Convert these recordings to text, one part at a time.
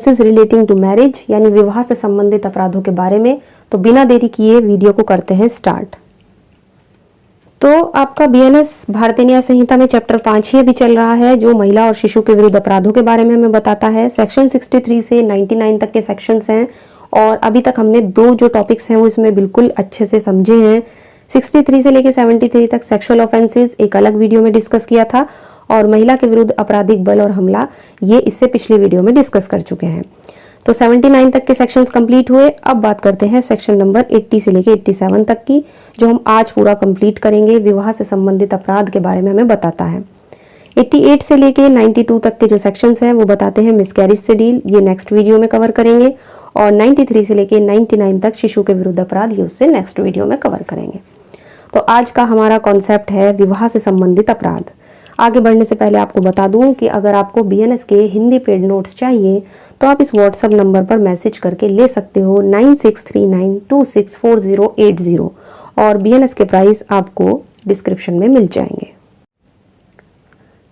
Relating to marriage यानी विवाह से संबंधित अपराधों के बारे में। तो बिना देरी किए वीडियो को करते हैं स्टार्ट। तो आपका बीएनएस भारतीय न्याय संहिता में चैप्टर 5 ही अभी चल रहा है, जो महिला और शिशु के विरुद्ध अपराधों के बारे में हमें बताता है। सेक्शन 63 से 99 तक के सेक्शंस हैं और अभी तक हमने दो जो टॉपिक्स हैं वो इसमें बिल्कुल अच्छे से समझे हैं। 63 से लेकर 73 तक सेक्सुअल ऑफेंसेस एक अलग वीडियो में डिस्कस किया था और महिला के विरुद्ध आपराधिक बल और हमला ये इससे पिछली वीडियो में डिस्कस कर चुके हैं। तो 79 तक के सेक्शंस कंप्लीट हुए। अब बात करते हैं सेक्शन नंबर 80 से लेकर 87 तक की, जो हम आज पूरा कंप्लीट करेंगे। विवाह से संबंधित अपराध के बारे में हमें बताता है। 88 से लेकर 92 तक के जो सेक्शंस हैं वो बताते हैं मिसकैरेज से डील, ये नेक्स्ट वीडियो में कवर करेंगे। और 93 से लेकर 99 तक शिशु के विरुद्ध अपराध, ये उससे नेक्स्ट वीडियो में कवर करेंगे। तो आज का हमारा कॉन्सेप्ट है विवाह से संबंधित अपराध। आगे बढ़ने से पहले आपको बता दूं कि अगर आपको बीएनएस के हिंदी पेड नोट्स चाहिए तो आप इस व्हाट्सएप नंबर पर मैसेज करके ले सकते हो 9639264080 और बीएनएस के प्राइस आपको डिस्क्रिप्शन में मिल जाएंगे।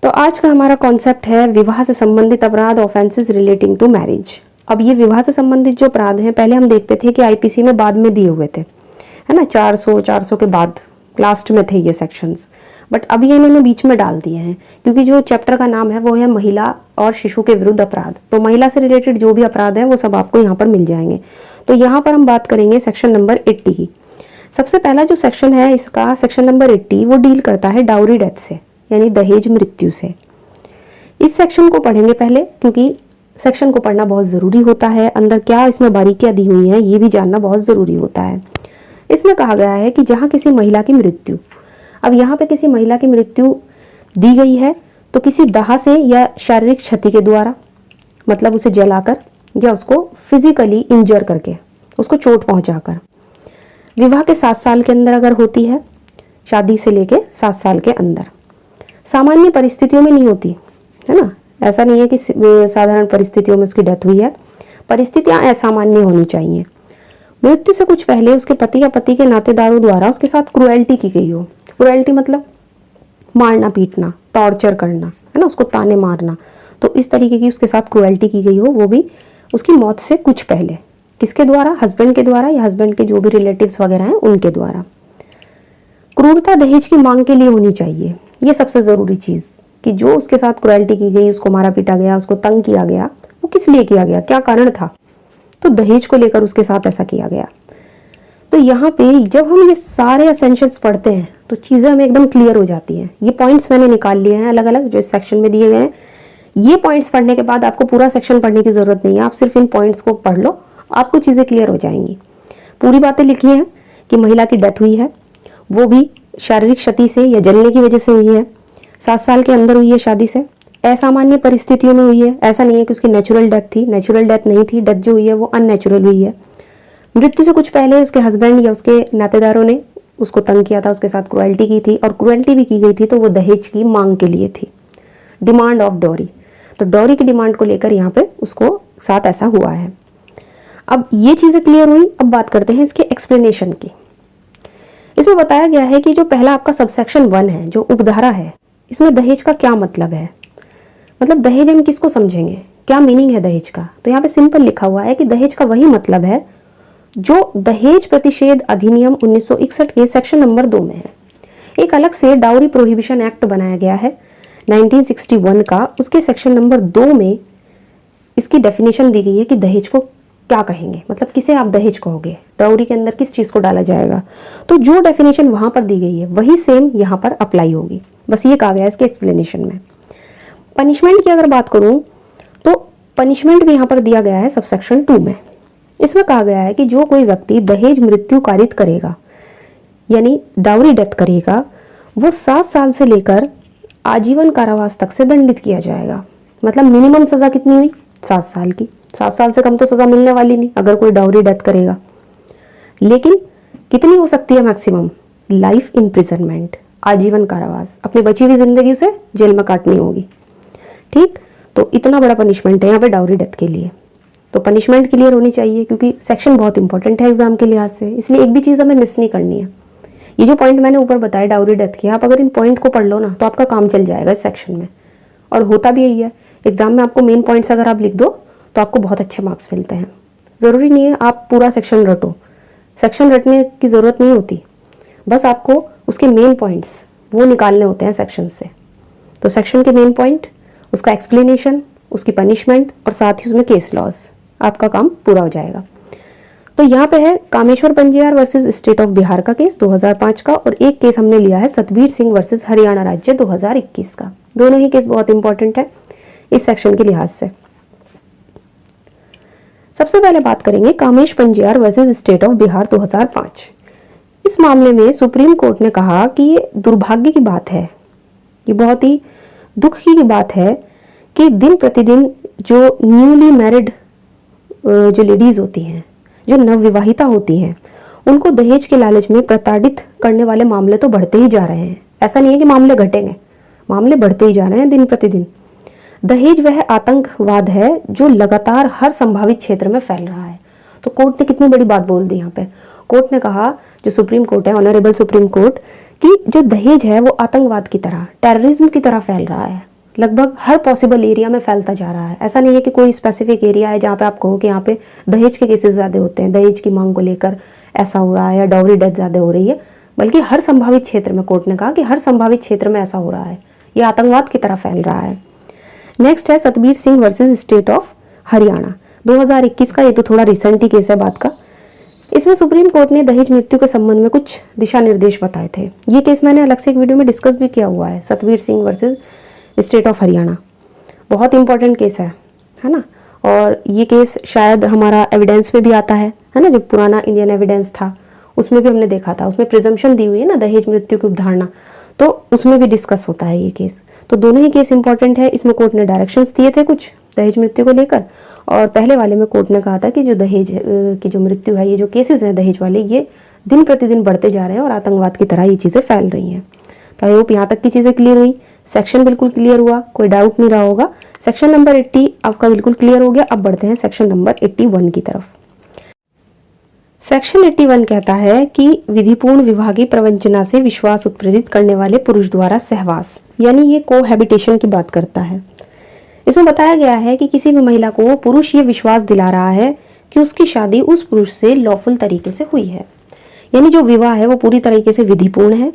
तो आज का हमारा कॉन्सेप्ट है विवाह से संबंधित अपराध, ऑफेंसेस रिलेटिंग टू मैरिज। अब ये विवाह से संबंधित जो अपराध हैं पहले हम देखते थे कि आईपीसी में बाद में दिए हुए थे, है ना, 400 के बाद लास्ट में थे ये सेक्शंस, बट अब ये इन्होंने बीच में डाल दिए हैं क्योंकि जो चैप्टर का नाम है वो है महिला और शिशु के विरुद्ध अपराध। तो महिला से रिलेटेड जो भी अपराध है वो सब आपको यहाँ पर मिल जाएंगे। तो यहाँ पर हम बात करेंगे सेक्शन नंबर 80 की। सबसे पहला जो सेक्शन है इसका, सेक्शन नंबर 80, वो डील करता है डाउरी डेथ से, यानी दहेज मृत्यु से। इस सेक्शन को पढ़ेंगे पहले क्योंकि सेक्शन को पढ़ना बहुत ज़रूरी होता है। अंदर क्या इसमें बारीकियाँ दी हुई हैं ये भी जानना बहुत ज़रूरी होता है। इसमें कहा गया है कि जहाँ किसी महिला की मृत्यु, अब यहाँ पे किसी महिला की मृत्यु दी गई है तो किसी दाह से या शारीरिक क्षति के द्वारा, मतलब उसे जलाकर या उसको फिजिकली इंजर करके, उसको चोट पहुंचाकर, विवाह के 7 साल के अंदर अगर होती है, शादी से लेके 7 साल के अंदर, सामान्य परिस्थितियों में नहीं होती है ना, ऐसा नहीं है कि साधारण परिस्थितियों में उसकी डेथ हुई है, परिस्थितियां असामान्य होनी चाहिए। मृत्यु से कुछ पहले उसके पति या पति के नातेदारों द्वारा उसके साथ क्रुएल्टी की गई हो। क्रुएल्टी मतलब मारना पीटना, टॉर्चर करना, है ना, उसको ताने मारना। तो इस तरीके की उसके साथ क्रुएल्टी की गई हो, वो भी उसकी मौत से कुछ पहले। किसके द्वारा? हस्बैंड के द्वारा या हस्बैंड के जो भी रिलेटिव्स वगैरह हैं उनके द्वारा। क्रूरता दहेज की मांग के लिए होनी चाहिए, ये सबसे ज़रूरी चीज़, कि जो उसके साथ क्रुएल्टी की गई, उसको मारा पीटा गया, उसको तंग किया गया, वो किस लिए किया गया, क्या कारण था, तो दहेज को लेकर उसके साथ ऐसा किया गया। तो यहाँ पे जब हम ये सारे एसेंशियल्स पढ़ते हैं तो चीज़ें हमें एकदम क्लियर हो जाती हैं। ये पॉइंट्स मैंने निकाल लिए हैं अलग अलग जो इस सेक्शन में दिए गए हैं। ये पॉइंट्स पढ़ने के बाद आपको पूरा सेक्शन पढ़ने की ज़रूरत नहीं है, आप सिर्फ इन पॉइंट्स को पढ़ लो, आपको चीज़ें क्लियर हो जाएंगी। पूरी बातें लिखी हैं कि महिला की डेथ हुई है, वो भी शारीरिक क्षति से या जलने की वजह से हुई है, 7 साल के अंदर हुई है शादी से, असामान्य परिस्थितियों में हुई है। ऐसा नहीं है कि उसकी नेचुरल डेथ थी, नेचुरल डेथ नहीं थी, डेथ जो हुई है वो अननेचुरल हुई है। मृत्यु से कुछ पहले उसके हस्बैंड या उसके नातेदारों ने उसको तंग किया था, उसके साथ क्रुएल्टी की थी, और क्रुएल्टी भी की गई थी तो वो दहेज की मांग के लिए थी, डिमांड ऑफ डॉरी। तो डॉरी की डिमांड को लेकर यहाँ पे उसको साथ ऐसा हुआ है। अब ये चीज़ें क्लियर हुई। अब बात करते हैं इसके एक्सप्लेनेशन की। इसमें बताया गया है कि जो पहला आपका सबसेक्शन 1 है, जो उपधारा है, इसमें दहेज का क्या मतलब है, मतलब दहेज हम किसको समझेंगे, क्या मीनिंग है दहेज का। तो यहाँ पे सिंपल लिखा हुआ है कि दहेज का वही मतलब है जो दहेज प्रतिषेध अधिनियम 1961 के सेक्शन नंबर 2 में है। एक अलग से डाउरी प्रोहिबिशन एक्ट बनाया गया है 1961 का, उसके सेक्शन नंबर 2 में इसकी डेफिनेशन दी गई है कि दहेज को क्या कहेंगे, मतलब किसे आप दहेज कहोगे, डाउरी के अंदर किस चीज़ को डाला जाएगा। तो जो डेफिनेशन वहाँ पर दी गई है वही सेम यहाँ पर अप्लाई होगी, बस ये कहा गया है इसके एक्सप्लेनेशन में। पनिशमेंट की अगर बात करूँ तो पनिशमेंट भी यहाँ पर दिया गया है सबसेक्शन 2 में। इसमें कहा गया है कि जो कोई व्यक्ति दहेज मृत्यु कारित करेगा, यानी डाउरी डेथ करेगा, वो 7 साल से लेकर आजीवन कारावास तक से दंडित किया जाएगा। मतलब मिनिमम सज़ा कितनी हुई? 7 साल की। 7 साल से कम तो सज़ा मिलने वाली नहीं अगर कोई डाउरी डेथ करेगा। लेकिन कितनी हो सकती है मैक्सिमम? लाइफ इम्प्रिजनमेंट, आजीवन कारावास, अपनी बची हुई जिंदगी उसे जेल में काटनी होगी। ठीक, तो इतना बड़ा पनिशमेंट है यहाँ पे डाउरी डेथ के लिए। तो पनिशमेंट क्लियर होनी चाहिए क्योंकि सेक्शन बहुत इंपॉर्टेंट है एग्जाम के लिहाज से, इसलिए एक भी चीज़ हमें मिस नहीं करनी है। ये जो पॉइंट मैंने ऊपर बताया डाउरी डेथ के, आप अगर इन पॉइंट को पढ़ लो ना तो आपका काम चल जाएगा इस सेक्शन में, और होता भी यही है। एग्जाम में आपको मेन पॉइंट्स अगर आप लिख दो तो आपको बहुत अच्छे मार्क्स मिलते हैं। ज़रूरी नहीं है आप पूरा सेक्शन रटो, सेक्शन रटने की ज़रूरत नहीं होती, बस आपको उसके मेन पॉइंट्स वो निकालने होते हैं सेक्शन से। तो सेक्शन के मेन पॉइंट, उसका एक्सप्लेनेशन, उसकी पनिशमेंट और साथ ही उसमें केस लॉज, आपका काम पूरा हो जाएगा। तो यहाँ पे है Kameshwar Panjiyar versus state of Bihar का केस 2005 का, और एक केस हमने लिया है सतबीर सिंह वर्सेस हरियाणा राज्य 2021 का। दोनों ही केस बहुत इंपॉर्टेंट है इस सेक्शन के लिहाज से। सबसे पहले बात करेंगे Kamesh Panjiyar versus state of Bihar 2005। इस मामले में सुप्रीम कोर्ट ने कहा कि ये दुर्भाग्य की बात है, ये बहुत ही दुख की बात है कि दिन प्रतिदिन जो न्यूली मैरिड जो लेडीज़ होती हैं, जो नवविवाहिता होती हैं, उनको दहेज के लालच में प्रताड़ित करने वाले मामले तो बढ़ते ही जा रहे हैं। ऐसा नहीं है कि मामले घटेंगे, मामले बढ़ते ही जा रहे हैं दिन प्रतिदिन। दहेज वह आतंकवाद है जो लगातार हर संभावित क्षेत्र में फैल रहा है। तो कोर्ट ने कितनी बड़ी बात बोल दी यहाँ पे। कोर्ट ने कहा, जो सुप्रीम कोर्ट है, ऑनरेबल सुप्रीम कोर्ट, कि जो दहेज है वो आतंकवाद की तरह, टेररिज्म की तरह फैल रहा है, लगभग हर पॉसिबल एरिया में फैलता जा रहा है। ऐसा नहीं है कि कोई स्पेसिफिक एरिया है जहाँ पे आप कहो कि यहाँ पे दहेज के केसेस ज़्यादा होते हैं, दहेज की मांग को लेकर ऐसा हो रहा है या डाउरी डेथ ज़्यादा हो रही है, बल्कि हर संभावित क्षेत्र में, कोर्ट ने कहा कि हर संभावित क्षेत्र में ऐसा हो रहा है, ये आतंकवाद की तरह फैल रहा है। नेक्स्ट है Satbir Singh versus state of Haryana 2021 का। ये तो थोड़ा रिसेंट ही केस है बात का। इसमें सुप्रीम कोर्ट ने दहेज मृत्यु के संबंध में कुछ दिशा निर्देश बताए थे। ये केस मैंने अलग से एक वीडियो में डिस्कस भी किया हुआ है, Satbir Singh versus state of Haryana. बहुत इंपॉर्टेंट केस है ना। और ये केस शायद हमारा एविडेंस में भी आता है ना, जो पुराना इंडियन एविडेंस था उसमें भी हमने देखा था, उसमें प्रिजम्पशन दी हुई है ना दहेज मृत्यु की उपधारणा, तो उसमें भी डिस्कस होता है ये केस। तो दोनों ही केस इंपॉर्टेंट है। इसमें कोर्ट ने डायरेक्शंस दिए थे कुछ दहेज मृत्यु को लेकर, और पहले वाले में कोर्ट ने कहा था कि जो दहेज की जो मृत्यु है, ये जो केसेस हैं दहेज वाले, ये दिन प्रतिदिन बढ़ते जा रहे हैं और आतंकवाद की तरह ये चीज़ें फैल रही हैं। तो आई होप यहाँ तक की चीज़ें क्लियर हुई, सेक्शन बिल्कुल क्लियर हुआ, कोई डाउट नहीं रहा होगा। सेक्शन नंबर 80 आपका बिल्कुल क्लियर हो गया। अब बढ़ते हैं सेक्शन नंबर 81 की तरफ। सेक्शन 81 कहता है कि विधिपूर्ण विवाह की प्रवंचना से विश्वास उत्प्रेरित करने वाले पुरुष द्वारा सहवास, यानी ये कोहैबिटेशन की बात करता है। इसमें बताया गया है कि किसी भी महिला को पुरुष ये विश्वास दिला रहा है कि उसकी शादी उस पुरुष से लॉफुल तरीके से हुई है, यानी जो विवाह है वो पूरी तरीके से विधिपूर्ण है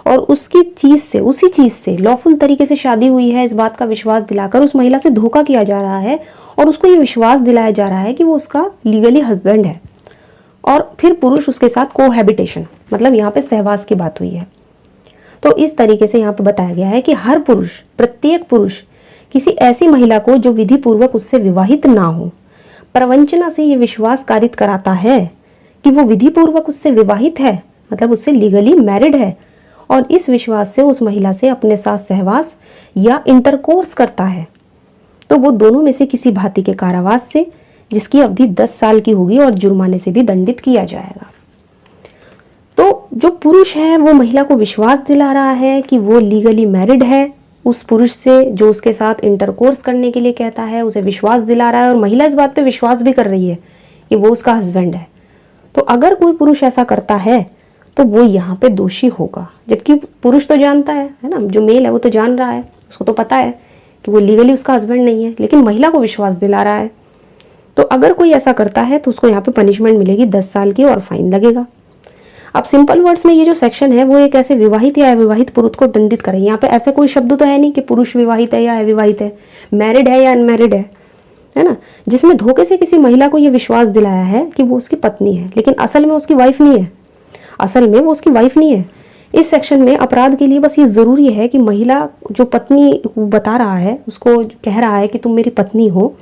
और उसकी चीज से, उसी चीज से लॉफुल तरीके से शादी हुई है, इस बात का विश्वास दिलाकर उस महिला से धोखा किया जा रहा है और उसको ये विश्वास दिलाया जा रहा है कि वो उसका लीगली हस्बैंड है, और फिर पुरुष उसके साथ कोहैबिटेशन, मतलब यहाँ पे सहवास की बात हुई है। तो इस तरीके से यहाँ पे बताया गया है कि हर पुरुष, प्रत्येक पुरुष किसी ऐसी महिला को जो विधि पूर्वक उससे विवाहित ना हो, प्रवंचना से ये विश्वास कारित कराता है कि वो विधि पूर्वक उससे विवाहित है, मतलब उससे लीगली मैरिड है, और इस विश्वास से उस महिला से अपने साथ सहवास या इंटरकोर्स करता है, तो वो दोनों में से किसी भांति के कारावास से, जिसकी अवधि 10 साल की होगी, और जुर्माने से भी दंडित किया जाएगा। तो जो पुरुष है वो महिला को विश्वास दिला रहा है कि वो लीगली मैरिड है, उस पुरुष से जो उसके साथ इंटरकोर्स करने के लिए कहता है उसे विश्वास दिला रहा है, और महिला इस बात पे विश्वास भी कर रही है कि वो उसका हस्बैंड है। तो अगर कोई पुरुष ऐसा करता है तो वो यहाँ पे दोषी होगा, जबकि पुरुष तो जानता है ना, जो मेल है वो तो जान रहा है, उसको तो पता है कि वो लीगली उसका हस्बैंड नहीं है, लेकिन महिला को विश्वास दिला रहा है। तो अगर कोई ऐसा करता है तो उसको यहाँ पे पनिशमेंट मिलेगी 10 साल की, और फाइन लगेगा। अब सिंपल वर्ड्स में ये जो सेक्शन है वो एक ऐसे विवाहित या अविवाहित पुरुष को दंडित करे। यहाँ पे ऐसे कोई शब्द तो है नहीं कि पुरुष विवाहित है या अविवाहित है, मैरिड है या अनमैरिड है ना, जिसमें धोखे से किसी महिला को ये विश्वास दिलाया है कि वो उसकी पत्नी है, लेकिन असल में उसकी वाइफ नहीं है, असल में वो उसकी वाइफ नहीं है। इस सेक्शन में अपराध के लिए बस ये जरूरी है कि महिला जो पत्नी बता रहा है, उसको कह रहा है कि तुम मेरी पत्नी हो,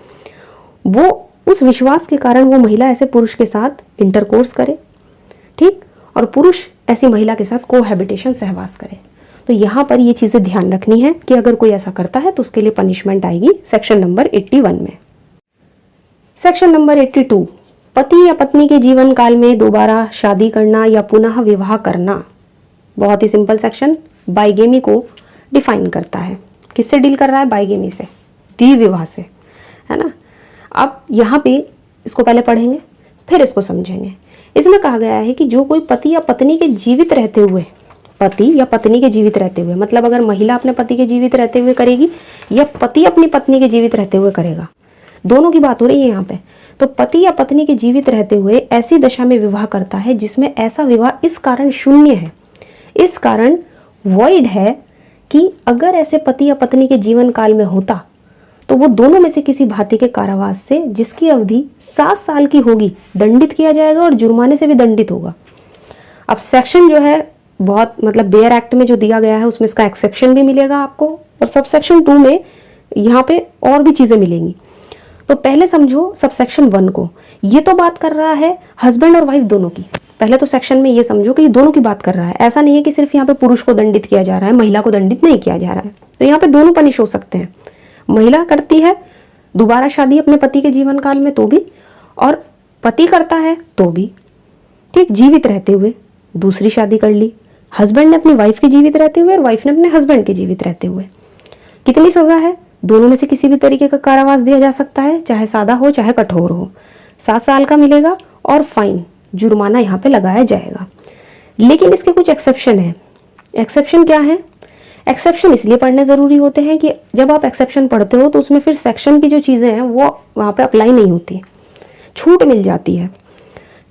वो उस विश्वास के कारण वो महिला ऐसे पुरुष के साथ इंटरकोर्स करे, ठीक, और पुरुष ऐसी महिला के साथ कोहैबिटेशन, सहवास करे। तो यहाँ पर ये चीजें ध्यान रखनी है कि अगर कोई ऐसा करता है तो उसके लिए पनिशमेंट आएगी सेक्शन नंबर 81 में। सेक्शन नंबर 82, पति या पत्नी के जीवन काल में दोबारा शादी करना या पुनः विवाह करना। बहुत ही सिंपल सेक्शन बाइगेमी को डिफाइन करता है। किससे डील कर रहा है? बाइगेमी से, द्विविवाह से, है ना। अब यहाँ पे इसको पहले पढ़ेंगे फिर इसको समझेंगे। इसमें कहा गया है कि जो कोई पति या पत्नी के जीवित रहते हुए, पति या पत्नी के जीवित रहते हुए, मतलब अगर महिला अपने पति के जीवित रहते हुए करेगी या पति अपनी पत्नी के जीवित रहते हुए करेगा, दोनों की बात हो रही है यहाँ पे। तो पति या पत्नी के जीवित रहते हुए ऐसी दशा में विवाह करता है जिसमें ऐसा विवाह इस कारण शून्य है, इस कारण वॉइड है कि अगर ऐसे पति या पत्नी के जीवन काल में होता तो वो दोनों में से किसी भांति के कारावास से, जिसकी अवधि 7 साल की होगी, दंडित किया जाएगा और जुर्माने से भी दंडित होगा। अब सेक्शन जो है बहुत मतलब बेयर एक्ट में जो दिया गया है उसमें इसका एक्सेप्शन भी मिलेगा आपको, और सब सेक्शन 2 में यहाँ पे और भी चीज़ें मिलेंगी। तो पहले समझो सब सेक्शन 1 को, ये तो बात कर रहा है हस्बैंड और वाइफ दोनों की। पहले तो सेक्शन में ये समझो कि ये दोनों की बात कर रहा है, ऐसा नहीं है कि सिर्फ यहाँ पे पुरुष को दंडित किया जा रहा है, महिला को दंडित नहीं किया जा रहा है। तो यहाँ पे दोनों पनिश हो सकते हैं, महिला करती है दोबारा शादी अपने पति के जीवन काल में तो भी, और पति करता है तो भी। ठीक, जीवित रहते हुए दूसरी शादी कर ली, हस्बैंड ने अपनी वाइफ के जीवित रहते हुए और वाइफ ने अपने हस्बैंड के जीवित रहते हुए। कितनी सजा है? दोनों में से किसी भी तरीके का कारावास दिया जा सकता है, चाहे सादा हो चाहे कठोर हो। 7 साल का मिलेगा और फाइन, जुर्माना यहाँ पे लगाया जाएगा। लेकिन इसके कुछ एक्सेप्शन है। एक्सेप्शन क्या है? एक्सेप्शन इसलिए पढ़ने ज़रूरी होते हैं कि जब आप एक्सेप्शन पढ़ते हो तो उसमें फिर सेक्शन की जो चीज़ें हैं वो वहाँ पे अप्लाई नहीं होती, छूट मिल जाती है।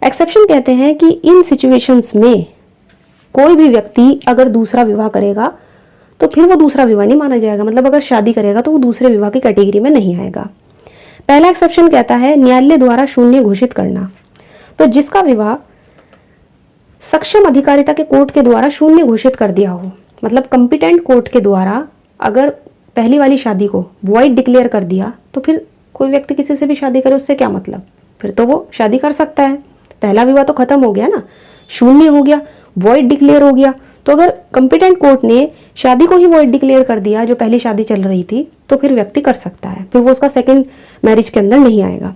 एक्सेप्शन कहते हैं कि इन सिचुएशंस में कोई भी व्यक्ति अगर दूसरा विवाह करेगा तो फिर वो दूसरा विवाह नहीं माना जाएगा, मतलब अगर शादी करेगा तो वो दूसरे विवाह की कैटेगरी में नहीं आएगा। पहला एक्सेप्शन कहता है न्यायालय द्वारा शून्य घोषित करना। तो जिसका विवाह सक्षम अधिकारिता के कोर्ट के द्वारा शून्य घोषित कर दिया हो, मतलब कंपिटेंट कोर्ट के द्वारा अगर पहली वाली शादी को वॉइड डिक्लेयर कर दिया, तो फिर कोई व्यक्ति किसी से भी शादी करे उससे क्या मतलब, फिर तो वो शादी कर सकता है। पहला विवाह तो खत्म हो गया ना, शून्य हो गया, वॉइड डिक्लेयर हो गया। तो अगर कंपिटेंट कोर्ट ने शादी को ही वॉइड डिक्लेयर कर दिया जो पहली शादी चल रही थी, तो फिर व्यक्ति कर सकता है, फिर वो उसका सेकंड मैरिज के अंदर नहीं आएगा।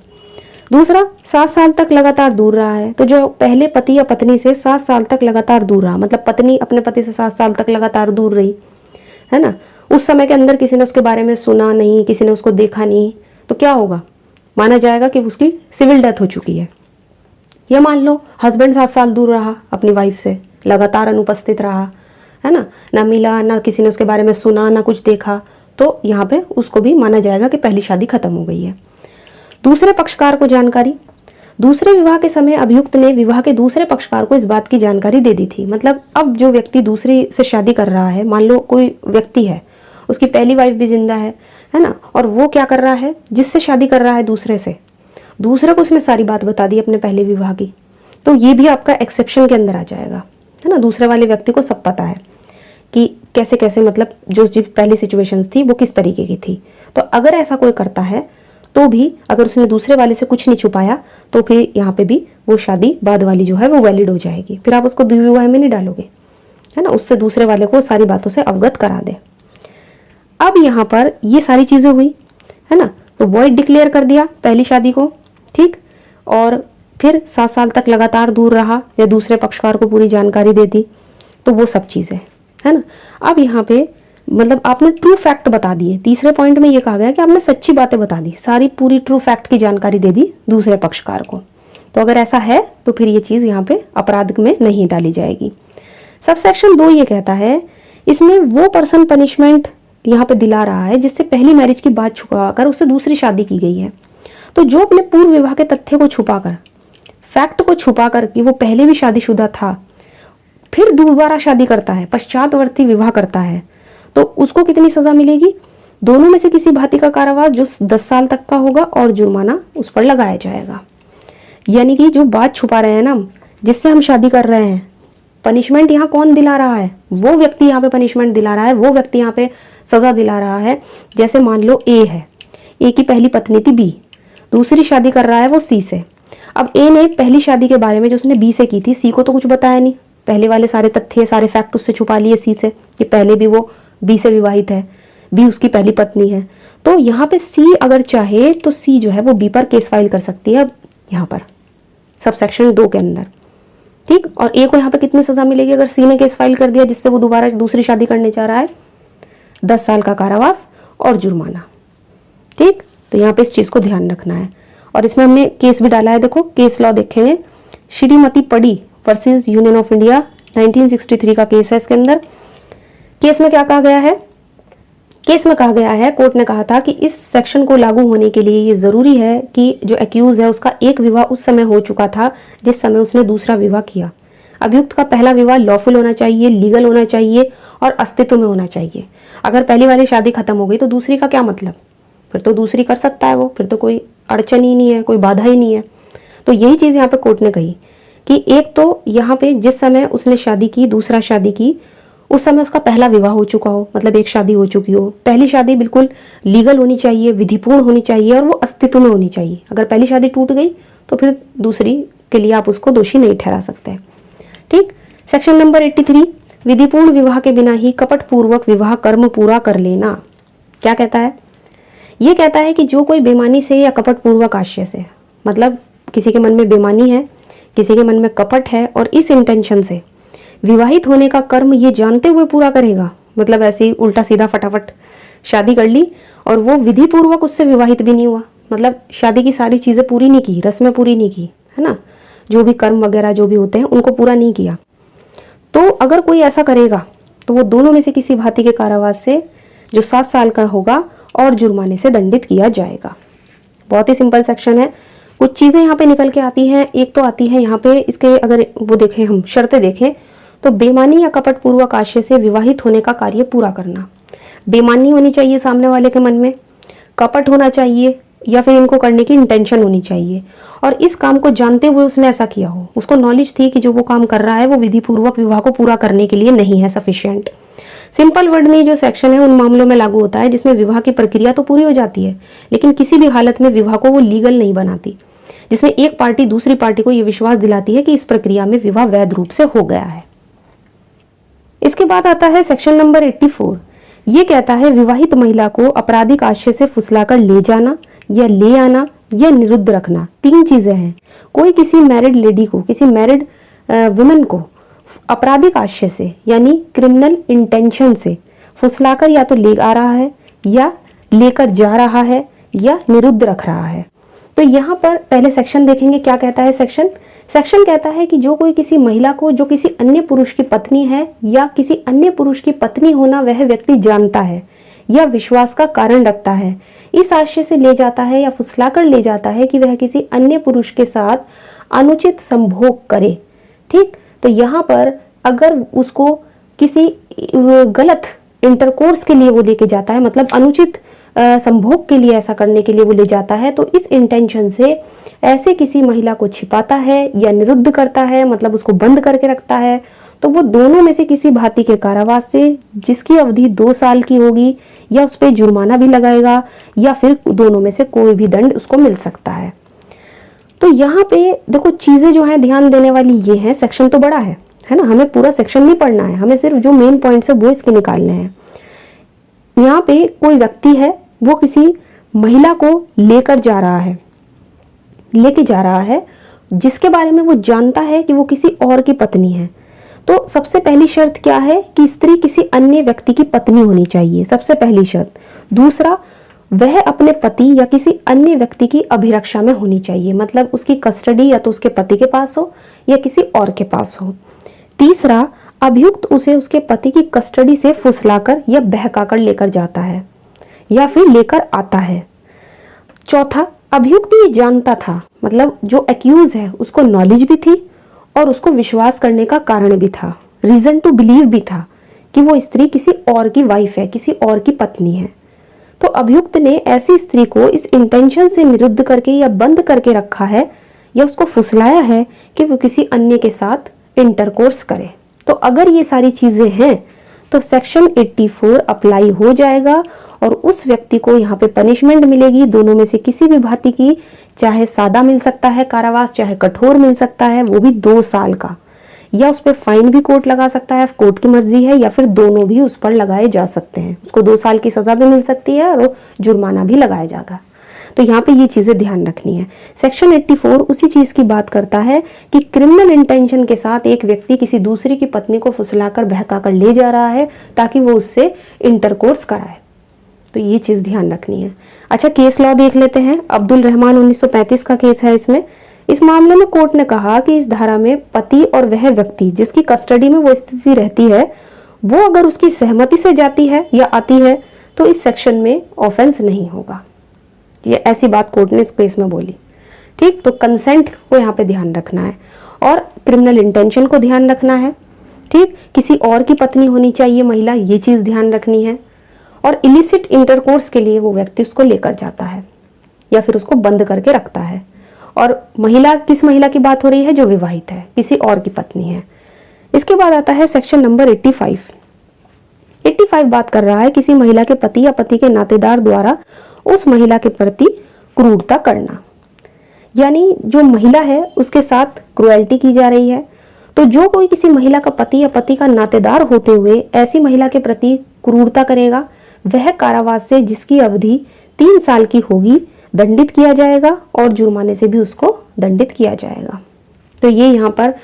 दूसरा, 7 साल तक लगातार दूर रहा है। तो जो पहले पति या पत्नी से 7 साल तक लगातार दूर रहा, मतलब पत्नी अपने पति से 7 साल तक लगातार दूर रही है ना, उस समय के अंदर किसी ने उसके बारे में सुना नहीं, किसी ने उसको देखा नहीं, तो क्या होगा? माना जाएगा कि उसकी सिविल डेथ हो चुकी है। या मान लो हस्बैंड 7 साल दूर रहा अपनी वाइफ से, लगातार अनुपस्थित रहा है ना मिला, ना किसी ने उसके बारे में सुना, ना कुछ देखा, तो यहाँ पे उसको भी माना जाएगा कि पहली शादी खत्म हो गई है। दूसरे पक्षकार को जानकारी, दूसरे विवाह के समय अभियुक्त ने विवाह के दूसरे पक्षकार को इस बात की जानकारी दे दी थी। मतलब अब जो व्यक्ति दूसरी से शादी कर रहा है, मान लो कोई व्यक्ति है, उसकी पहली वाइफ भी जिंदा है ना, और वो क्या कर रहा है, जिससे शादी कर रहा है दूसरे से, दूसरे को उसने सारी बात बता दी अपने पहले विवाह की, तो ये भी आपका एक्सेप्शन के अंदर आ जाएगा, है ना। दूसरे वाले व्यक्ति को सब पता है कि कैसे कैसे, मतलब जो पहली सिचुएशंस थी वो किस तरीके की थी। तो अगर ऐसा कोई करता है तो भी अगर उसने दूसरे वाले से कुछ नहीं छुपाया, तो फिर यहाँ पे भी वो शादी बाद वाली जो है वो वैलिड हो जाएगी। फिर आप उसको द्विविवाह में नहीं डालोगे, है ना, उससे दूसरे वाले को सारी बातों से अवगत करा दे। अब यहाँ पर ये सारी चीज़ें हुई, है ना, तो वॉइड डिक्लेयर कर दिया पहली शादी को, ठीक, और फिर 7 साल तक लगातार दूर रहा या दूसरे पक्षकार को पूरी जानकारी दे दी, तो वो सब चीज़ें, है ना। अब यहाँ पे मतलब आपने ट्रू फैक्ट बता दिए। तीसरे पॉइंट में ये कहा गया कि आपने सच्ची बातें बता दी, सारी पूरी ट्रू फैक्ट की जानकारी दे दी दूसरे पक्षकार को। तो अगर ऐसा है तो फिर ये चीज़ यहाँ पे अपराध में नहीं डाली जाएगी। सब सेक्शन 2 ये कहता है, इसमें वो पर्सन पनिशमेंट यहाँ पे दिला रहा है जिससे पहली मैरिज की बात छुपाकर उससे दूसरी शादी की गई है। तो जो अपने पूर्व विवाह के तथ्य को छुपाकर, फैक्ट को छुपाकर कि वो पहले भी शादीशुदा था, फिर दोबारा शादी करता है, पश्चातवर्ती विवाह करता है, तो उसको कितनी सजा मिलेगी? दोनों में से किसी भांति का कारावास जो 10 साल तक का होगा और जुर्माना उस पर लगाया जाएगा। यानी कि जो बात छुपा रहे हैं ना, जिससे हम शादी कर रहे हैं, पनिशमेंट यहाँ कौन दिला रहा है? वो व्यक्ति यहाँ पे पनिशमेंट दिला रहा है, वो व्यक्ति यहाँ पे सजा दिला रहा है। जैसे मान लो ए है, ए की पहली पत्नी थी बी, दूसरी शादी कर रहा है वो सी से। अब ए ने पहली शादी के बारे में जो उसने बी से की थी, सी को तो कुछ बताया नहीं, पहले वाले सारे तथ्य सारे फैक्ट उससे छुपा लिए सी से कि पहले भी वो बी से विवाहित है, बी उसकी पहली पत्नी है। तो यहाँ पे सी अगर चाहे तो सी जो है वो बी पर केस फाइल कर सकती है, यहाँ पर सब सेक्शन 2 के अंदर, ठीक। और ए को यहाँ पे कितनी सजा मिलेगी अगर सी ने केस फाइल कर दिया जिससे वो दोबारा दूसरी शादी करने जा रहा है? 10 साल का कारावास और जुर्माना, ठीक। तो यहाँ पे इस चीज़ को ध्यान रखना है। और इसमें हमने केस भी डाला है, देखो केस लॉ देखेंगे, श्रीमती पड़ी वर्सेस यूनियन ऑफ इंडिया 1963 का केस है। इसके अंदर केस में क्या कहा गया है केस में कहा गया है, कोर्ट ने कहा था कि इस सेक्शन को लागू होने के लिए ये जरूरी है कि जो एक्यूज है उसका एक विवाह उस समय हो चुका था जिस समय उसने दूसरा विवाह किया। अभियुक्त का पहला विवाह लॉफुल होना चाहिए, लीगल होना चाहिए और अस्तित्व में होना चाहिए। अगर पहली वाली शादी खत्म हो गई तो दूसरी का क्या मतलब? फिर तो दूसरी कर सकता है वो, फिर तो कोई अड़चन ही नहीं है, कोई बाधा ही नहीं है। तो यही चीज़ यहाँ पे कोर्ट ने कही कि एक तो यहाँ पे जिस समय उसने शादी की, दूसरा शादी की, उस समय उसका पहला विवाह हो चुका हो, मतलब एक शादी हो चुकी हो। पहली शादी बिल्कुल लीगल होनी चाहिए, विधिपूर्ण होनी चाहिए और वो अस्तित्व में होनी चाहिए। अगर पहली शादी टूट गई तो फिर दूसरी के लिए आप उसको दोषी नहीं ठहरा सकते। ठीक। सेक्शन नंबर 83, विधिपूर्ण विवाह के बिना ही कपटपूर्वक विवाह कर्म पूरा कर लेना। क्या कहता है? ये कहता है कि जो कोई बेईमानी से या कपटपूर्वक आशय से, मतलब किसी के मन में बेईमानी है, किसी के मन में कपट है और इस इंटेंशन से विवाहित होने का कर्म ये जानते हुए पूरा करेगा, मतलब ऐसे ही उल्टा सीधा फटाफट शादी कर ली और वो विधि पूर्वक उससे विवाहित भी नहीं हुआ, मतलब शादी की सारी चीज़ें पूरी नहीं की, रस्में पूरी नहीं की, है ना, जो भी कर्म वगैरह जो भी होते हैं उनको पूरा नहीं किया। तो अगर कोई ऐसा करेगा तो वो दोनों में से किसी भांति के कारावास से जो 7 साल का होगा और जुर्माने से दंडित किया जाएगा। बहुत ही सिंपल सेक्शन है। कुछ चीज़ें यहाँ पे निकल के आती हैं। एक तो आती है यहाँ पे, इसके अगर वो देखें, हम शर्तें देखें तो बेईमानी या कपटपूर्वक आशय से विवाहित होने का कार्य पूरा करना। बेईमानी होनी चाहिए सामने वाले के मन में, कपट होना चाहिए या फिर इनको करने की इंटेंशन होनी चाहिए, और इस काम को जानते हुए उसने ऐसा किया हो, उसको नॉलेज थी कि जो वो काम कर रहा है वो विधि पूर्वक विवाह को पूरा करने के लिए नहीं है सफिशिएंट। सिंपल वर्ड में जो सेक्शन है उन मामलों में लागू होता है जिसमें विवाह की प्रक्रिया तो पूरी हो जाती है लेकिन किसी भी हालत में विवाह को वो लीगल नहीं बनाती, जिसमें एक पार्टी दूसरी पार्टी को ये विश्वास दिलाती है कि इस प्रक्रिया में विवाह वैध रूप से हो गया है। इसके बाद आता है सेक्शन नंबर 84। ये कहता है विवाहित महिला को आपराधिक आशय से फुसलाकर ले जाना या ले आना या निरुद्ध रखना। 3 चीजें हैं। कोई किसी मैरिड लेडी को, किसी मैरिड वुमेन को आपराधिक आशय से यानी क्रिमिनल इंटेंशन से फुसलाकर या तो ले आ रहा है या लेकर जा रहा है या निरुद्ध रख रहा है। तो यहाँ पर पहले सेक्शन देखेंगे क्या कहता है। सेक्शन कहता है कि जो कोई किसी महिला को जो किसी अन्य पुरुष की पत्नी है या किसी अन्य पुरुष की पत्नी होना वह व्यक्ति जानता है या विश्वास का कारण रखता है, इस आशय से ले जाता है या फुसलाकर ले जाता है कि वह किसी अन्य पुरुष के साथ अनुचित संभोग करे। ठीक। तो यहाँ पर अगर उसको किसी गलत इंटरकोर्स के लिए वो लेके जाता है, मतलब अनुचित संभोग के लिए ऐसा करने के लिए वो ले जाता है, तो इस इंटेंशन से ऐसे किसी महिला को छिपाता है या निरुद्ध करता है, मतलब उसको बंद करके रखता है, तो वो दोनों में से किसी भांति के कारावास से जिसकी अवधि 2 साल की होगी या उस पर जुर्माना भी लगाएगा या फिर दोनों में से कोई भी दंड उसको मिल सकता है। तो यहाँ पे देखो चीजें जो है ध्यान देने वाली ये है। सेक्शन तो बड़ा है ना, हमें पूरा सेक्शन नहीं पढ़ना है, हमें सिर्फ जो मेन पॉइंट्स है वो इसके निकालने हैं। यहाँ पे कोई व्यक्ति है, वो किसी महिला को लेके जा रहा है जिसके बारे में वो जानता है कि वो किसी और की पत्नी है। तो सबसे पहली शर्त क्या है कि स्त्री किसी अन्य व्यक्ति की पत्नी होनी चाहिए, सबसे पहली शर्त। दूसरा, वह अपने पति या किसी अन्य व्यक्ति की अभिरक्षा में होनी चाहिए, मतलब उसकी कस्टडी या तो उसके पति के पास हो या किसी और के पास हो। तीसरा, अभियुक्त उसे उसके पति की कस्टडी से फुसलाकर या बहकाकर लेकर जाता है या फिर लेकर आता है। चौथा, अभियुक्त ये जानता था, मतलब जो एक्यूज है उसको नॉलेज भी थी और उसको विश्वास करने का कारण भी था, रीजन टू बिलीव भी था कि वो स्त्री किसी और की वाइफ है, किसी और की पत्नी है। तो अभियुक्त ने ऐसी स्त्री को इस इंटेंशन से निरुद्ध करके या बंद करके रखा है या उसको फुसलाया है कि वो किसी अन्य के साथ इंटरकोर्स करे। तो अगर ये सारी चीजें हैं तो सेक्शन 84 अप्लाई हो जाएगा और उस व्यक्ति को यहाँ पे पनिशमेंट मिलेगी दोनों में से किसी भी भांति की, चाहे सादा मिल सकता है कारावास, चाहे कठोर मिल सकता है, वो भी 2 साल का, या उस पर फाइन भी कोर्ट लगा सकता है, कोर्ट की मर्जी है, या फिर दोनों भी उस पर लगाए जा सकते हैं। उसको 2 साल की सजा भी मिल सकती है और जुर्माना भी लगाया जाएगा। तो यहाँ पे ये चीजें ध्यान रखनी है। सेक्शन 84 उसी चीज की बात करता है कि क्रिमिनल इंटेंशन के साथ एक व्यक्ति किसी दूसरी की पत्नी को फुसलाकर बहकाकर ले जा रहा है ताकि वो उससे इंटरकोर्स कराए। तो ये चीज ध्यान रखनी है। अच्छा, केस लॉ देख लेते हैं। अब्दुल रहमान 1935 का केस है। इसमें इस मामले में कोर्ट ने कहा कि इस धारा में पति और वह व्यक्ति जिसकी कस्टडी में वो स्थिति रहती है, वो अगर उसकी सहमति से जाती है या आती है तो इस सेक्शन में ऑफेंस नहीं होगा। ये ऐसी बात कोर्ट ने इस केस में बोली। ठीक, तो कंसेंट को यहाँ पे ध्यान रखना है और क्रिमिनल इंटेंशन को ध्यान रखना है। ठीक, किसी और की पत्नी होनी चाहिए महिला, ये चीज ध्यान रखनी है। और इलिसिट इंटरकोर्स के लिए वो व्यक्ति उसको लेकर जाता है या फिर उसको बंद करके रखता है। और महिला, किस महिला की बात हो रही है? जो विवाहित है, किसी और की पत्नी है। इसके बाद आता है सेक्शन नंबर 85। 85 बात कर रहा है किसी महिला के पति या पति के नातेदार द्वारा उस महिला के प्रति क्रूरता करना। यानी जो महिला है उसके साथ क्रुएल्टी की जा रही है। तो जो कोई किसी महिला का पति या पति का नातेदार होते हुए ऐसी महिला के प्रति क्रूरता करेगा, वह कारावास से जिसकी अवधि 3 साल की होगी दंडित किया जाएगा और जुर्माने से भी उसको दंडित किया जाएगा। तो ये यहाँ पर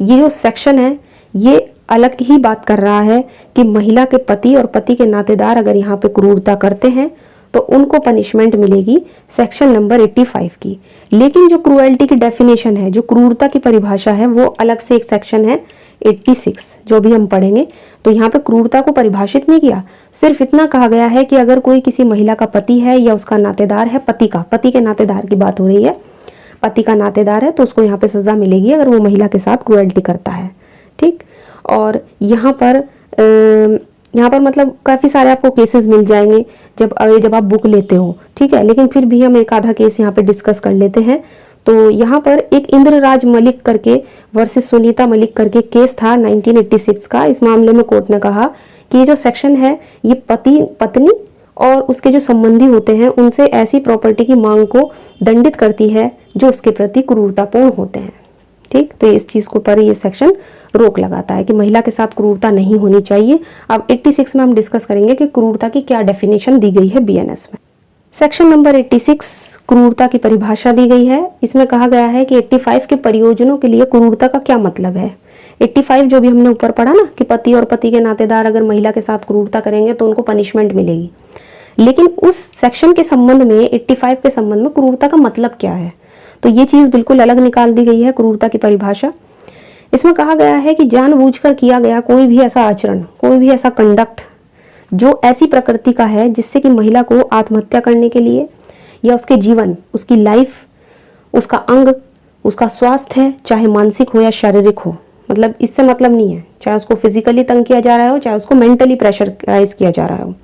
ये जो सेक्शन है ये अलग ही बात कर रहा है कि महिला के पति और पति के नातेदार अगर यहाँ पे क्रूरता करते हैं तो उनको पनिशमेंट मिलेगी सेक्शन नंबर 85 की। लेकिन जो क्रूएल्टी की डेफिनेशन है, जो क्रूरता की परिभाषा है, वो अलग से एक सेक्शन है 86 जो भी हम पढ़ेंगे। तो यहाँ पे क्रूरता को परिभाषित नहीं किया, सिर्फ इतना कहा गया है कि अगर कोई किसी महिला का पति है या उसका नातेदार है, पति के नातेदार की बात हो रही है, पति का नातेदार है, तो उसको यहाँ पे सजा मिलेगी अगर वो महिला के साथ क्रूएल्टी करता है। ठीक, और यहाँ पर मतलब काफ़ी सारे आपको केसेस मिल जाएंगे जब आप बुक लेते हो। ठीक है, लेकिन फिर भी हम एक आधा केस यहाँ पे डिस्कस कर लेते हैं। तो यहाँ पर एक इंद्रराज मलिक करके वर्सेस सुनीता मलिक करके केस था 1986 का। इस मामले में कोर्ट ने कहा कि ये जो सेक्शन है ये पति पत्नी और उसके जो संबंधी होते हैं उनसे ऐसी प्रॉपर्टी की मांग को दंडित करती है जो उसके प्रति क्रूरतापूर्ण होते हैं। ठीक, तो इस चीज को पर ये सेक्शन रोक लगाता है कि महिला के साथ क्रूरता नहीं होनी चाहिए। अब 86 में हम डिस्कस करेंगे कि क्रूरता की क्या डेफिनेशन दी गई है बीएनएस में। सेक्शन नंबर 86 क्रूरता की परिभाषा दी गई है। इसमें कहा गया है कि 85 के प्रयोजनों के लिए क्रूरता का क्या मतलब है। 85 जो भी हमने ऊपर पढ़ा ना कि पति और पति के नातेदार अगर महिला के साथ क्रूरता करेंगे तो उनको पनिशमेंट मिलेगी, लेकिन उस सेक्शन के संबंध में 85 के संबंध में क्रूरता का मतलब क्या है, तो ये चीज बिल्कुल अलग निकाल दी गई है क्रूरता की परिभाषा। इसमें कहा गया है कि जानबूझकर किया गया कोई भी ऐसा आचरण, कोई भी ऐसा कंडक्ट जो ऐसी प्रकृति का है जिससे कि महिला को आत्महत्या करने के लिए या उसके जीवन, उसकी लाइफ, उसका अंग, उसका स्वास्थ्य है, चाहे मानसिक हो या शारीरिक हो, मतलब इससे मतलब नहीं है, चाहे उसको फिजिकली तंग किया जा रहा हो, चाहे उसको मेंटली प्रेशराइज किया जा रहा हो,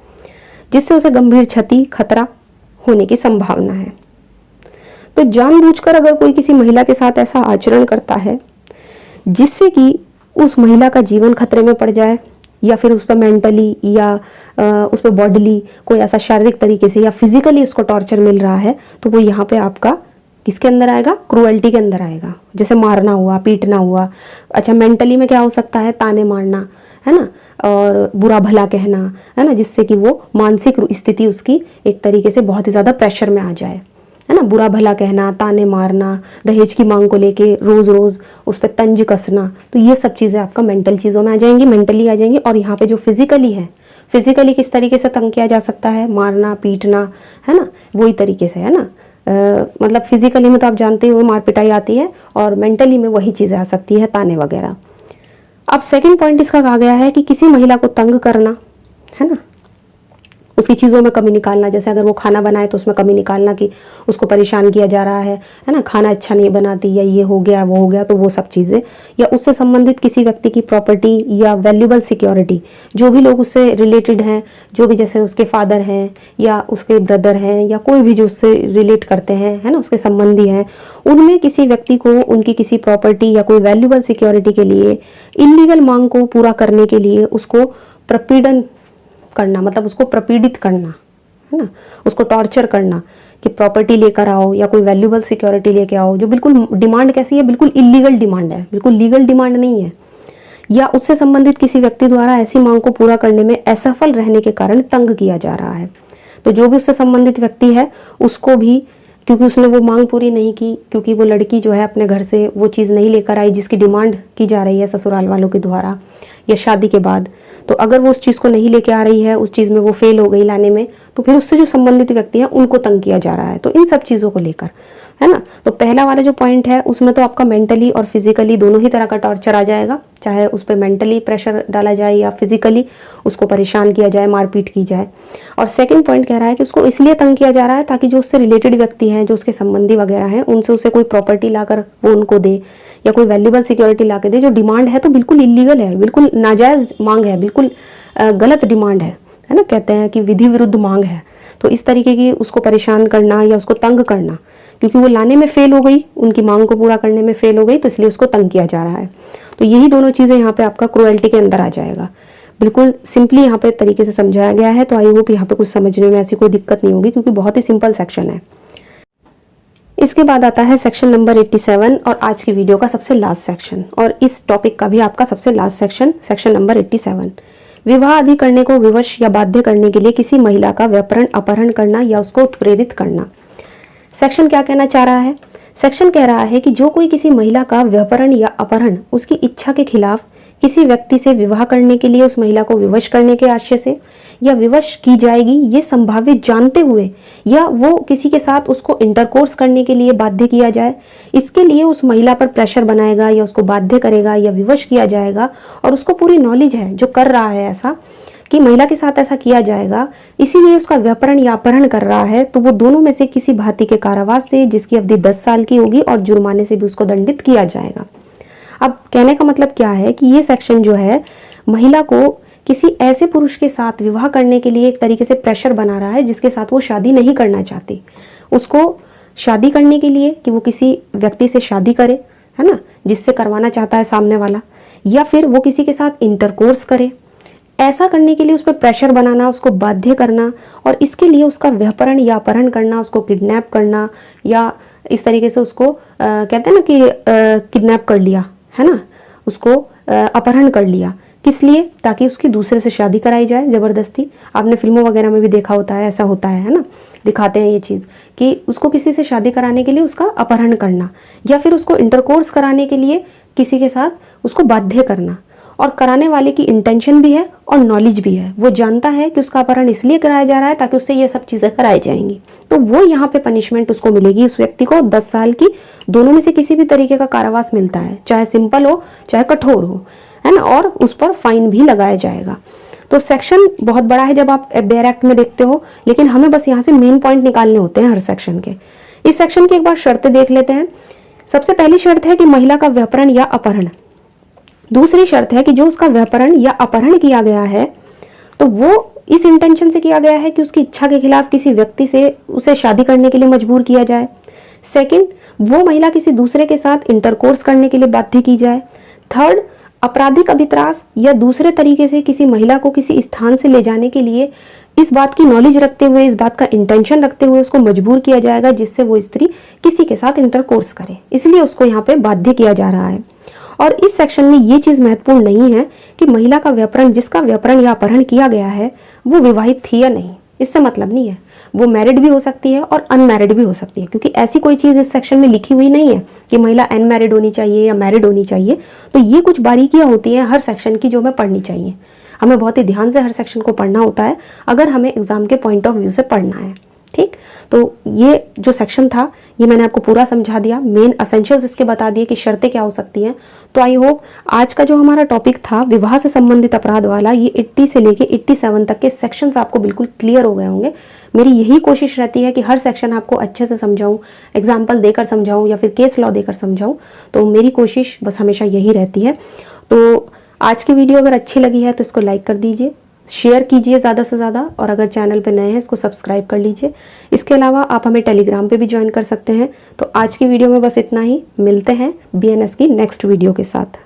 जिससे उसे गंभीर क्षति, खतरा होने की संभावना है। तो जानबूझकर अगर कोई किसी महिला के साथ ऐसा आचरण करता है जिससे कि उस महिला का जीवन खतरे में पड़ जाए या फिर उस पर मेंटली या उस पर बॉडीली कोई ऐसा शारीरिक तरीके से या फिजिकली उसको टॉर्चर मिल रहा है, तो वो यहाँ पे आपका किसके अंदर आएगा? क्रूएल्टी के अंदर आएगा। जैसे मारना हुआ, पीटना हुआ। अच्छा, मेंटली में क्या हो सकता है? ताने मारना, है ना, और बुरा भला कहना, है ना, जिससे कि वो मानसिक स्थिति उसकी एक तरीके से बहुत ही ज़्यादा प्रेशर में आ जाए, है ना। बुरा भला कहना, ताने मारना, दहेज की मांग को लेके रोज रोज उस पर तंज कसना, तो ये सब चीज़ें आपका मेंटल चीज़ों में आ जाएंगी, मेंटली आ जाएंगी। और यहाँ पे जो फिजिकली है, फिजिकली किस तरीके से तंग किया जा सकता है? मारना, पीटना, है ना, वही तरीके से, है ना। मतलब फिजिकली में तो आप जानते हो मार पिटाई आती है और मेंटली में वही चीज़ें आ सकती है, ताने वगैरह। अब सेकंड पॉइंट इसका कहा गया है कि किसी महिला को तंग करना, है ना, उसकी चीज़ों में कमी निकालना। जैसे अगर वो खाना बनाए तो उसमें कमी निकालना कि उसको परेशान किया जा रहा है ना, खाना अच्छा नहीं बनाती या ये हो गया वो हो गया, तो वो सब चीज़ें। या उससे संबंधित किसी व्यक्ति की प्रॉपर्टी या वैल्यूबल सिक्योरिटी, जो भी लोग उससे रिलेटेड हैं, जो भी जैसे उसके फादर हैं या उसके ब्रदर हैं या कोई भी जो उससे रिलेट करते हैं, है ना, उसके संबंधी हैं, उनमें किसी व्यक्ति को उनकी किसी प्रॉपर्टी या कोई वैल्यूबल सिक्योरिटी के लिए इलीगल मांग को पूरा करने के लिए उसको प्रपीड़न करना, मतलब उसको प्रपीड़ित करना, है ना, उसको टॉर्चर करना कि प्रॉपर्टी लेकर आओ या कोई वैल्यूबल सिक्योरिटी लेके आओ, जो बिल्कुल डिमांड कैसी है? बिल्कुल इलीगल डिमांड है, बिल्कुल लीगल डिमांड नहीं है। या उससे संबंधित किसी व्यक्ति द्वारा ऐसी मांग को पूरा करने में असफल रहने के कारण तंग किया जा रहा है, तो जो भी उससे संबंधित व्यक्ति है उसको भी, क्योंकि उसने वो मांग पूरी नहीं की, क्योंकि वो लड़की जो है अपने घर से वो चीज़ नहीं लेकर आई जिसकी डिमांड की जा रही है ससुराल वालों के द्वारा या शादी के बाद, तो अगर वो उस चीज़ को नहीं लेके आ रही है, उस चीज़ में वो फेल हो गई लाने में, तो फिर उससे जो संबंधित व्यक्ति हैं उनको तंग किया जा रहा है। तो इन सब चीज़ों को लेकर है ना। तो पहला वाला जो पॉइंट है उसमें तो आपका मेंटली और फिजिकली दोनों ही तरह का टॉर्चर आ जाएगा, चाहे उस पर मेंटली प्रेशर डाला जाए या फिजिकली उसको परेशान किया जाए, मारपीट की जाए। और सेकंड पॉइंट कह रहा है कि उसको इसलिए तंग किया जा रहा है ताकि जो उससे रिलेटेड व्यक्ति हैं, जो उसके संबंधी वगैरह हैं, उनसे उसे कोई प्रॉपर्टी लाकर वो उनको दे या कोई वैल्यूबल सिक्योरिटी ला के दे। जो डिमांड है तो बिल्कुल इलीगल है, बिल्कुल नाजायज़ मांग है, बिल्कुल गलत डिमांड है ना। कहते हैं कि विधि विरुद्ध मांग है। तो इस तरीके की उसको परेशान करना या उसको तंग करना, क्योंकि वो लाने में फेल हो गई, उनकी मांग को पूरा करने में फेल हो गई, तो इसलिए उसको तंग किया जा रहा है। तो यही दोनों चीज़ें यहाँ पे आपका क्रुएल्टी के अंदर आ जाएगा। बिल्कुल सिंपली यहाँ पे तरीके से समझाया गया है। तो आई होप यहाँ पे कुछ समझने में ऐसी कोई दिक्कत नहीं होगी, क्योंकि बहुत ही सिंपल सेक्शन है। इसके बाद आता है सेक्शन नंबर 87 और आज की वीडियो का सबसे लास्ट सेक्शन, और इस टॉपिक का भी आपका सबसे लास्ट सेक्शन, सेक्शन नंबर 87। विवाह आदि करने को विवश या बाध्य करने के लिए किसी महिला का व्यापरण, अपहरण करना या उसको उत्प्रेरित करना। सेक्शन क्या कहना चाह रहा है? सेक्शन कह रहा है कि जो कोई किसी महिला का व्यापरण या अपहरण उसकी इच्छा के खिलाफ किसी व्यक्ति से विवाह करने के लिए उस महिला को विवश करने के आशय से या विवश की जाएगी ये संभावित जानते हुए, या वो किसी के साथ उसको इंटरकोर्स करने के लिए बाध्य किया जाए, इसके लिए उस महिला पर प्रेशर बनाएगा या उसको बाध्य करेगा या विवश किया जाएगा, और उसको पूरी नॉलेज है जो कर रहा है ऐसा कि महिला के साथ ऐसा किया जाएगा, इसीलिए उसका व्यापरण या अपहरण कर रहा है, तो वो दोनों में से किसी भांति के कारावास से, जिसकी अवधि 10 साल की होगी, और जुर्माने से भी उसको दंडित किया जाएगा। अब कहने का मतलब क्या है कि ये सेक्शन जो है महिला को किसी ऐसे पुरुष के साथ विवाह करने के लिए एक तरीके से प्रेशर बना रहा है जिसके साथ वो शादी नहीं करना चाहती। उसको शादी करने के लिए कि वो किसी व्यक्ति से शादी करे, है ना, जिससे करवाना चाहता है सामने वाला, या फिर वो किसी के साथ इंटरकोर्स करे। ऐसा करने के लिए उस पर प्रेशर बनाना, उसको बाध्य करना, और इसके लिए उसका व्यापरण या अपहरण करना, उसको किडनैप करना, या इस तरीके से उसको कहते हैं ना कि किडनैप कर लिया, है ना, उसको अपहरण कर लिया। किस लिए? ताकि उसकी दूसरे से शादी कराई जाए ज़बरदस्ती। आपने फिल्मों वगैरह में भी देखा होता है, ऐसा होता है ना, दिखाते हैं ये चीज़ कि उसको किसी से शादी कराने के लिए उसका अपहरण करना, या फिर उसको इंटरकोर्स कराने के लिए किसी के साथ उसको बाध्य करना। और कराने वाले की इंटेंशन भी है और नॉलेज भी है, वो जानता है कि उसका अपहरण इसलिए कराया जा रहा है ताकि उससे ये सब चीज़ें कराई जाएंगी। तो वो यहाँ पे पनिशमेंट उसको मिलेगी, उस व्यक्ति को 10 साल की दोनों में से किसी भी तरीके का कारावास मिलता है, चाहे सिंपल हो चाहे कठोर हो, है ना, और उस पर फाइन भी लगाया जाएगा। तो सेक्शन बहुत बड़ा है जब आप एफडीआर एक्ट में देखते हो, लेकिन हमें बस यहाँ से मेन पॉइंट निकालने होते हैं हर सेक्शन के। इस सेक्शन की एक बार शर्तें देख लेते हैं। सबसे पहली शर्त है कि महिला का व्यापरण या अपहरण। दूसरी शर्त है कि जो उसका व्यापरण या अपहरण किया गया है तो वो इस इंटेंशन से किया गया है कि उसकी इच्छा के खिलाफ किसी व्यक्ति से उसे शादी करने के लिए मजबूर किया जाए। सेकंड, वो महिला किसी दूसरे के साथ इंटरकोर्स करने के लिए बाध्य की जाए। थर्ड, आपराधिक अभित्रास या दूसरे तरीके से किसी महिला को किसी स्थान से ले जाने के लिए इस बात की नॉलेज रखते हुए, इस बात का इंटेंशन रखते हुए उसको मजबूर किया जाएगा जिससे वो स्त्री किसी के साथ इंटरकोर्स करे, इसलिए उसको यहाँ पे बाध्य किया जा रहा है। और इस सेक्शन में ये चीज़ महत्वपूर्ण नहीं है कि महिला का व्यापरण, जिसका व्यापरण या अपहरण किया गया है, वो विवाहित थी या नहीं, इससे मतलब नहीं है। वो मैरिड भी हो सकती है और अनमैरिड भी हो सकती है, क्योंकि ऐसी कोई चीज़ इस सेक्शन में लिखी हुई नहीं है कि महिला अनमैरिड होनी चाहिए या मैरिड होनी चाहिए। तो ये कुछ बारीकियाँ होती हैं हर सेक्शन की जो हमें पढ़नी चाहिए। हमें बहुत ही ध्यान से हर सेक्शन को पढ़ना होता है अगर हमें एग्जाम के पॉइंट ऑफ व्यू से पढ़ना है। ठीक, तो ये जो सेक्शन था ये मैंने आपको पूरा समझा दिया, मेन एसेंशियल्स इसके बता दिए कि शर्तें क्या हो सकती हैं। तो आई होप आज का जो हमारा टॉपिक था विवाह से संबंधित अपराध वाला, ये 80 से लेके 87 तक के सेक्शंस आपको बिल्कुल क्लियर हो गए होंगे। मेरी यही कोशिश रहती है कि हर सेक्शन आपको अच्छे से समझाऊं, एग्जाम्पल देकर समझाऊं या फिर केस लॉ देकर समझाऊं। तो मेरी कोशिश बस हमेशा यही रहती है। तो आज की वीडियो अगर अच्छी लगी है तो इसको लाइक कर दीजिए, शेयर कीजिए ज़्यादा से ज़्यादा, और अगर चैनल पे नए हैं इसको सब्सक्राइब कर लीजिए। इसके अलावा आप हमें टेलीग्राम पे भी ज्वाइन कर सकते हैं। तो आज की वीडियो में बस इतना ही, मिलते हैं बीएनएस की नेक्स्ट वीडियो के साथ।